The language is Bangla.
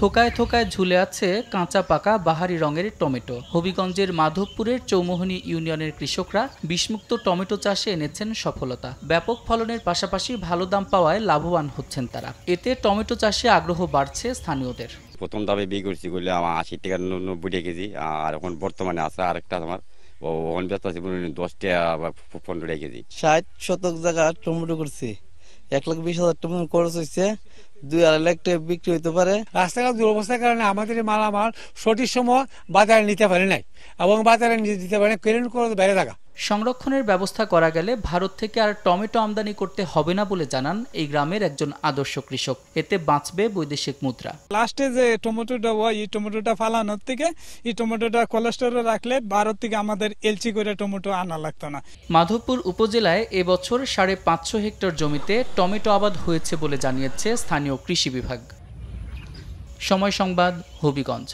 থোকায় থোকায় ঝুলে আছে কাঁচা পাকা বাহারি রঙের টমেটো। হবিগঞ্জের মাধবপুরের চৌমোহনী ইউনিয়নের কৃষকরা বিষমুক্ত টমেটো চাষে এনেছেন সফলতা। ব্যাপক ফলনের পাশাপাশি ভালো দাম পাওয়ায় লাভবান হচ্ছেন তারা। এতে টমেটো চাষে আগ্রহ বাড়ছে স্থানীয়দের। প্রথম দামে বিক্রি করছি করলে আমার 80 টাকা 90 কেজি, আর এখন বর্তমানে আছে আরেকটা আমার ওখান ব্যস্ত আছে 10 টাকা বা 15 টাকা কেজি। 60 শতক জায়গা টমেটো করছি, 1,20,000 টমেটো খরচ হয়েছে, 2-2.5 লাখ টাকা বিক্রি হইতে পারে। রাস্তাঘাট দুরবস্থার কারণে আমাদের মালামাল সঠিক সময় বাজারে নিতে পারে নাই এবং বাজারে নিয়ে দিতে পারে ক্লিয়ারেন্স করে বাইরে থাকা। সংরক্ষণের ব্যবস্থা করা গেলে ভারত থেকে আর টমেটো আমদানি করতে হবে না বলে জানান এই গ্রামের একজন আদর্শ কৃষক। এতে বাঁচবে বৈদেশিক মুদ্রা। লাস্টে যে টমেটোটা হয় এই টমেটোটা ফালানোর থেকে এই টমেটোটা কোলেস্টোরে রাখলে ভারত থেকে আমাদের এলচি করে টমেটো আনা লাগতো না। মাধবপুর উপজেলায় এবছর 550 হেক্টর জমিতে টমেটো আবাদ হয়েছে বলে জানিয়েছে স্থানীয় কৃষি বিভাগ। সময় সংবাদ, হবিগঞ্জ।